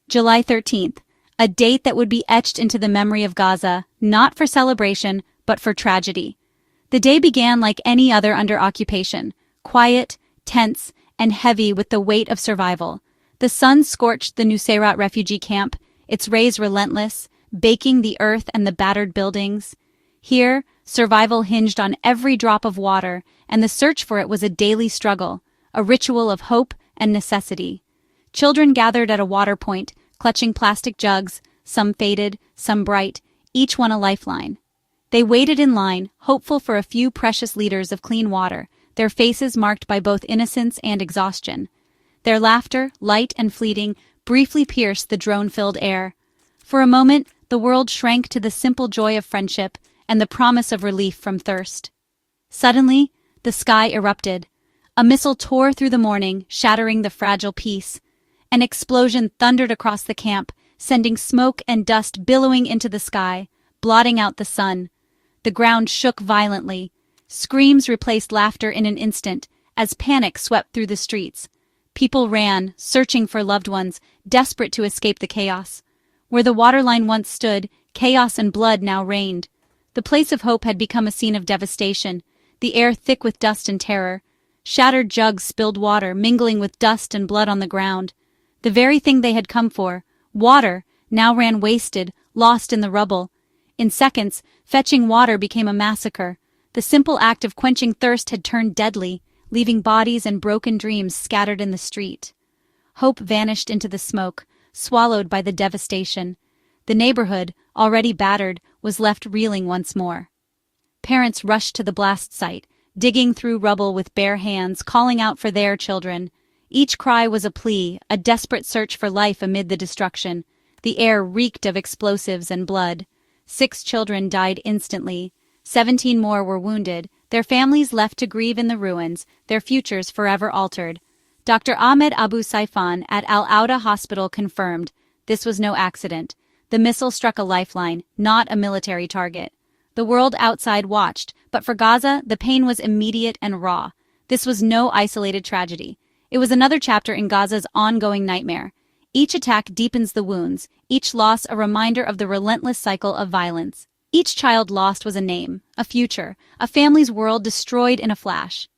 July 13th, a date that would be etched into the memory of Gaza, not for celebration, but for tragedy. The day began like any other under occupation, quiet, tense, and heavy with the weight of survival. The sun scorched the Nuseirat refugee camp, its rays relentless, baking the earth and the battered buildings. Here, survival hinged on every drop of water, and the search for it was a daily struggle, a ritual of hope and necessity. Children gathered at a water point, clutching plastic jugs, some faded, some bright, each one a lifeline. They waited in line, hopeful for a few precious liters of clean water, their faces marked by both innocence and exhaustion. Their laughter, light and fleeting, briefly pierced the drone-filled air. For a moment, the world shrank to the simple joy of friendship and the promise of relief from thirst. Suddenly, the sky erupted. A missile tore through the morning, shattering the fragile peace. An explosion thundered across the camp, sending smoke and dust billowing into the sky, blotting out the sun. The ground shook violently. Screams replaced laughter in an instant, as panic swept through the streets. People ran, searching for loved ones, desperate to escape the chaos. Where the waterline once stood, chaos and blood now reigned. The place of hope had become a scene of devastation, the air thick with dust and terror. Shattered jugs spilled water, mingling with dust and blood on the ground. The very thing they had come for, water, now ran wasted, lost in the rubble. In seconds, fetching water became a massacre. The simple act of quenching thirst had turned deadly, leaving bodies and broken dreams scattered in the street. Hope vanished into the smoke, swallowed by the devastation. The neighborhood, already battered, was left reeling once more. Parents rushed to the blast site, digging through rubble with bare hands, calling out for their children. Each cry was a plea, a desperate search for life amid the destruction. The air reeked of explosives and blood. 6 children died instantly. 17 more were wounded, their families left to grieve in the ruins, their futures forever altered. Dr. Ahmed Abu Saifan at Al-Awda Hospital confirmed, this was no accident. The missile struck a lifeline, not a military target. The world outside watched, but for Gaza, the pain was immediate and raw. This was no isolated tragedy. It was another chapter in Gaza's ongoing nightmare. Each attack deepens the wounds, each loss a reminder of the relentless cycle of violence. Each child lost was a name, a future, a family's world destroyed in a flash.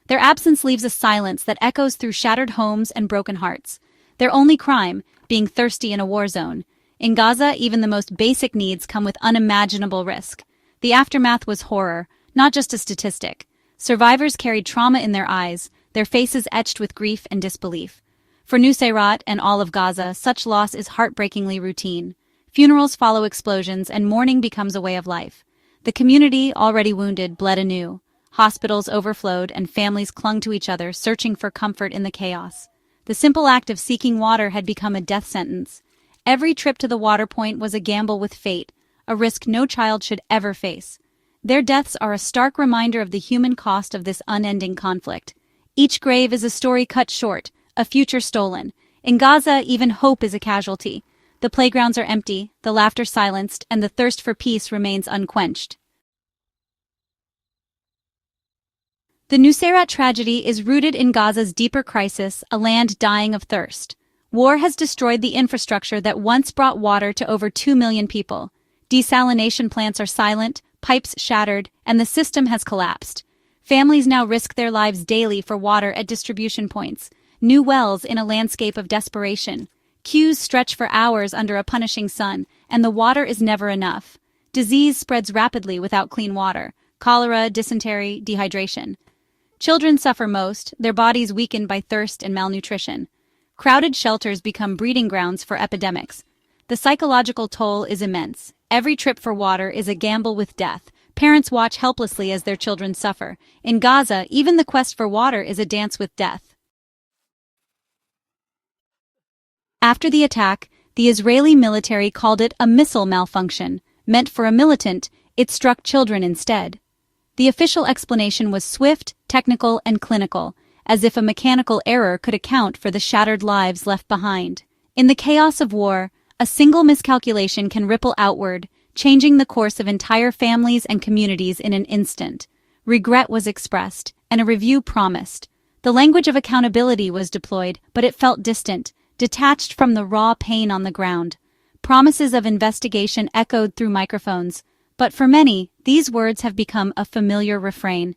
Their absence leaves a silence that echoes through shattered homes and broken hearts. Their only crime, being thirsty in a war zone. In Gaza, even the most basic needs come with unimaginable risk. The aftermath was horror, not just a statistic. Survivors carried trauma in their eyes, their faces etched with grief and disbelief. For Nuseirat and all of Gaza, such loss is heartbreakingly routine. Funerals follow explosions, and mourning becomes a way of life. The community, already wounded, bled anew. Hospitals overflowed, and families clung to each other, searching for comfort in the chaos. The simple act of seeking water had become a death sentence. Every trip to the water point was a gamble with fate, a risk no child should ever face. Their deaths are a stark reminder of the human cost of this unending conflict. Each grave is a story cut short, a future stolen. In Gaza, even hope is a casualty. The playgrounds are empty, the laughter silenced, and the thirst for peace remains unquenched. The Nuseirat tragedy is rooted in Gaza's deeper crisis, a land dying of thirst. War has destroyed the infrastructure that once brought water to over 2 million people. Desalination plants are silent, pipes shattered, and the system has collapsed. Families now risk their lives daily for water at distribution points, new wells in a landscape of desperation. Queues stretch for hours under a punishing sun, and the water is never enough. Disease spreads rapidly without clean water: cholera, dysentery, dehydration. Children suffer most, their bodies weakened by thirst and malnutrition. Crowded shelters become breeding grounds for epidemics. The psychological toll is immense. Every trip for water is a gamble with death. Parents watch helplessly as their children suffer. In Gaza, even the quest for water is a dance with death. After the attack, the Israeli military called it a missile malfunction. Meant for a militant, it struck children instead. The official explanation was swift, technical, and clinical, as if a mechanical error could account for the shattered lives left behind. In the chaos of war, a single miscalculation can ripple outward, changing the course of entire families and communities in an instant. Regret was expressed, and a review promised. The language of accountability was deployed, but it felt distant. detached from the raw pain on the ground. Promises of investigation echoed through microphones, but for many, these words have become a familiar refrain.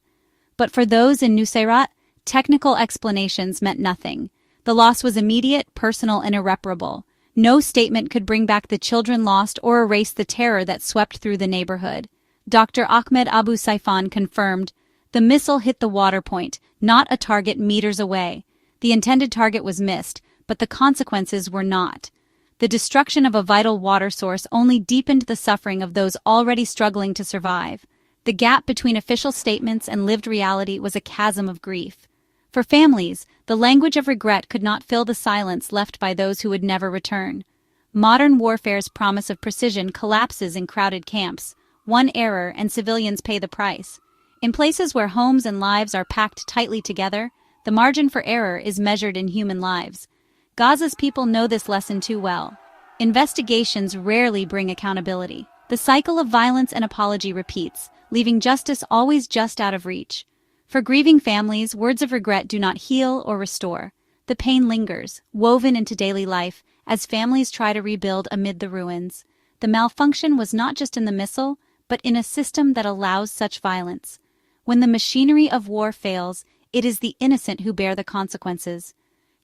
But for those in Nuseirat, technical explanations meant nothing. The loss was immediate, personal, and irreparable. No statement could bring back the children lost or erase the terror that swept through the neighborhood. Dr. Ahmed Abu Saifan confirmed, "The missile hit the water point, not a target meters away. The intended target was missed, but the consequences were not." The destruction of a vital water source only deepened the suffering of those already struggling to survive. The gap between official statements and lived reality was a chasm of grief. For families, the language of regret could not fill the silence left by those who would never return. Modern warfare's promise of precision collapses in crowded camps. One error and civilians pay the price. In places where homes and lives are packed tightly together, the margin for error is measured in human lives. Gaza's people know this lesson too well. Investigations rarely bring accountability. The cycle of violence and apology repeats, leaving justice always just out of reach. For grieving families, words of regret do not heal or restore. The pain lingers, woven into daily life, as families try to rebuild amid the ruins. The malfunction was not just in the missile, but in a system that allows such violence. When the machinery of war fails, it is the innocent who bear the consequences.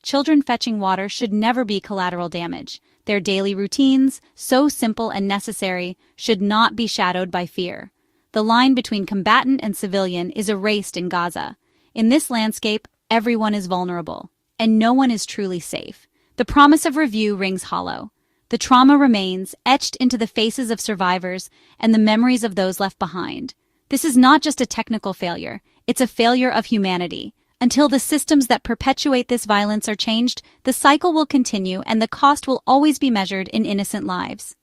Children fetching water should never be collateral damage. Their daily routines, so simple and necessary, should not be shadowed by fear. The line between combatant and civilian is erased in Gaza. In this landscape, everyone is vulnerable, and no one is truly safe. The promise of review rings hollow. The trauma remains, etched into the faces of survivors and the memories of those left behind. This is not just a technical failure, it's a failure of humanity. Until the systems that perpetuate this violence are changed, the cycle will continue and the cost will always be measured in innocent lives.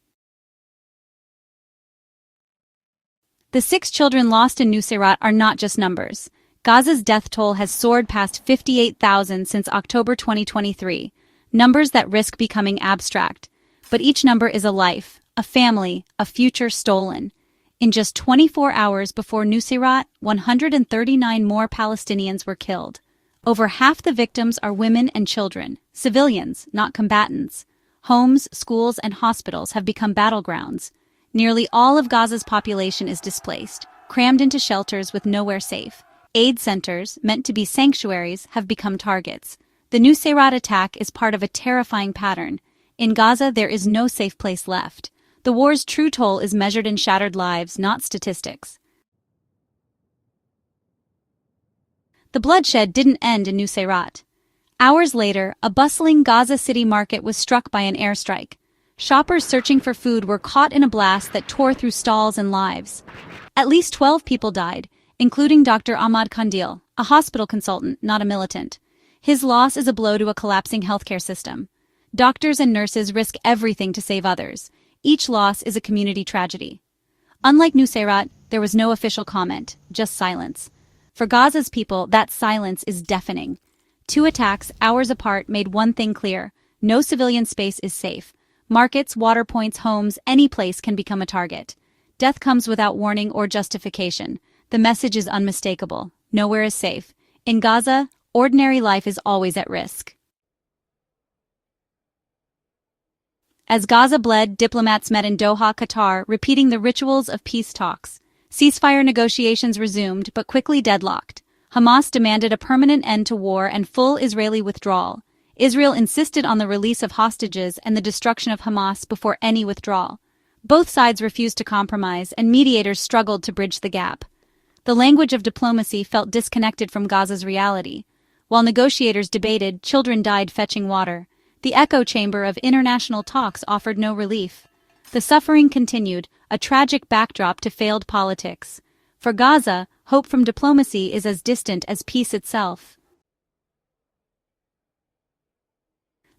The 6 children lost in Nuseirat are not just numbers. Gaza's death toll has soared past 58,000 since October 2023, numbers that risk becoming abstract. But each number is a life, a family, a future stolen. In just 24 hours before Nuseirat, 139 more Palestinians were killed. Over half the victims are women and children, civilians, not combatants. Homes, schools, and hospitals have become battlegrounds. Nearly all of Gaza's population is displaced, crammed into shelters with nowhere safe. Aid centers, meant to be sanctuaries, have become targets. The Nuseirat attack is part of a terrifying pattern. In Gaza, there is no safe place left. The war's true toll is measured in shattered lives, not statistics. The bloodshed didn't end in Nuseirat. Hours later, a bustling Gaza City market was struck by an airstrike. Shoppers searching for food were caught in a blast that tore through stalls and lives. At least 12 people died, including Dr. Ahmad Kandil, a hospital consultant, not a militant. His loss is a blow to a collapsing healthcare system. Doctors and nurses risk everything to save others. Each loss is a community tragedy. Unlike Nuseirat, there was no official comment, just silence. For Gaza's people, that silence is deafening. 2 attacks, hours apart, made one thing clear: no civilian space is safe. Markets, water points, homes, any place can become a target. Death comes without warning or justification. The message is unmistakable. Nowhere is safe. In Gaza, ordinary life is always at risk. As Gaza bled, diplomats met in Doha, Qatar, repeating the rituals of peace talks. Ceasefire negotiations resumed, but quickly deadlocked. Hamas demanded a permanent end to war and full Israeli withdrawal. Israel insisted on the release of hostages and the destruction of Hamas before any withdrawal. Both sides refused to compromise, and mediators struggled to bridge the gap. The language of diplomacy felt disconnected from Gaza's reality. While negotiators debated, children died fetching water. The echo chamber of international talks offered no relief. The suffering continued, a tragic backdrop to failed politics. For Gaza, hope from diplomacy is as distant as peace itself.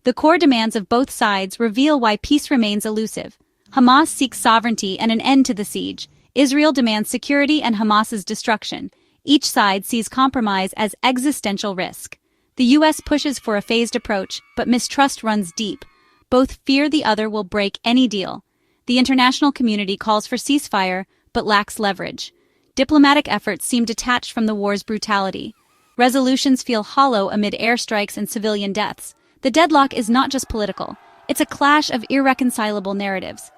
The core demands of both sides reveal why peace remains elusive. Hamas seeks sovereignty and an end to the siege. Israel demands security and Hamas's destruction. Each side sees compromise as existential risk. The U.S. pushes for a phased approach, but mistrust runs deep. Both fear the other will break any deal. The international community calls for ceasefire, but lacks leverage. Diplomatic efforts seem detached from the war's brutality. Resolutions feel hollow amid airstrikes and civilian deaths. The deadlock is not just political, it's a clash of irreconcilable narratives.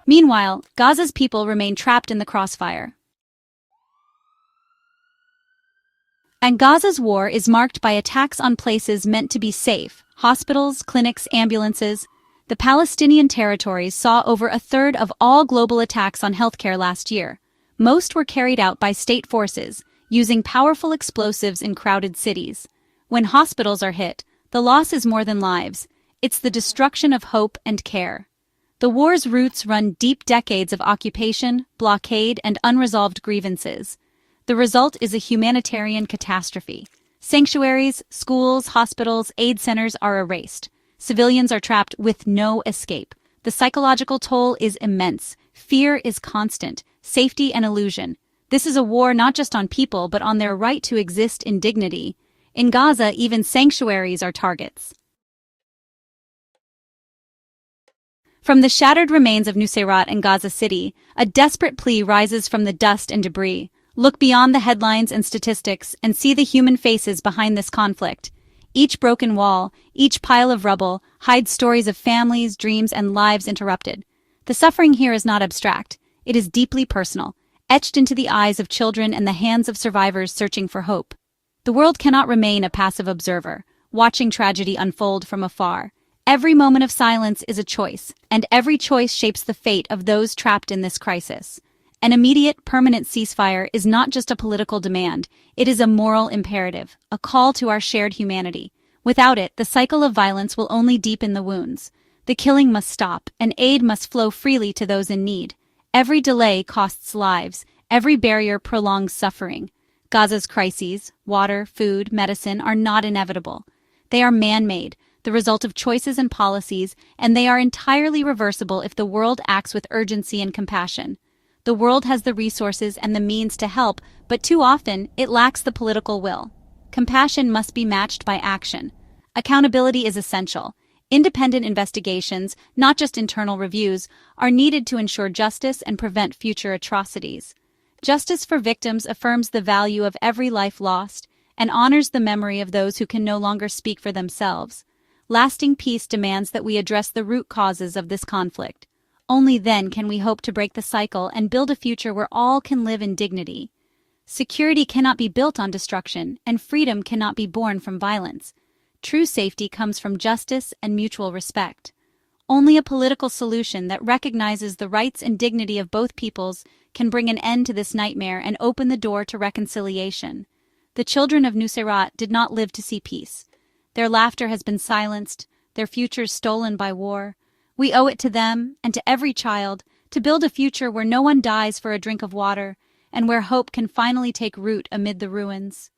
Meanwhile, Gaza's people remain trapped in the crossfire. And Gaza's war is marked by attacks on places meant to be safe: hospitals, clinics, ambulances. The Palestinian territories saw over a third of all global attacks on healthcare last year. Most were carried out by state forces, using powerful explosives in crowded cities. When hospitals are hit, the loss is more than lives. It's the destruction of hope and care. The war's roots run deep: decades of occupation, blockade, and unresolved grievances. The result is a humanitarian catastrophe. Sanctuaries, schools, hospitals, aid centers are erased. Civilians are trapped with no escape. The psychological toll is immense. Fear is constant. Safety an illusion. This is a war not just on people, but on their right to exist in dignity. In Gaza, even sanctuaries are targets. From the shattered remains of Nuseirat and Gaza City, a desperate plea rises from the dust and debris. Look beyond the headlines and statistics and see the human faces behind this conflict. Each broken wall, each pile of rubble, hides stories of families, dreams, and lives interrupted. The suffering here is not abstract. It is deeply personal, etched into the eyes of children and the hands of survivors searching for hope. The world cannot remain a passive observer, watching tragedy unfold from afar. Every moment of silence is a choice, and every choice shapes the fate of those trapped in this crisis. An immediate, permanent ceasefire is not just a political demand, it is a moral imperative, a call to our shared humanity. Without it, the cycle of violence will only deepen the wounds. The killing must stop, and aid must flow freely to those in need. Every delay costs lives, every barrier prolongs suffering. Gaza's crises, water, food, medicine, are not inevitable. They are man-made, the result of choices and policies, and they are entirely reversible if the world acts with urgency and compassion. The world has the resources and the means to help, but too often it lacks the political will. Compassion must be matched by action. Accountability is essential. Independent investigations, not just internal reviews, are needed to ensure justice and prevent future atrocities. Justice for victims affirms the value of every life lost and honors the memory of those who can no longer speak for themselves. Lasting peace demands that we address the root causes of this conflict. Only then can we hope to break the cycle and build a future where all can live in dignity. Security cannot be built on destruction, and freedom cannot be born from violence. True safety comes from justice and mutual respect. Only a political solution that recognizes the rights and dignity of both peoples can bring an end to this nightmare and open the door to reconciliation. The children of Nuseirat did not live to see peace. Their laughter has been silenced, their futures stolen by war. We owe it to them, and to every child, to build a future where no one dies for a drink of water, and where hope can finally take root amid the ruins.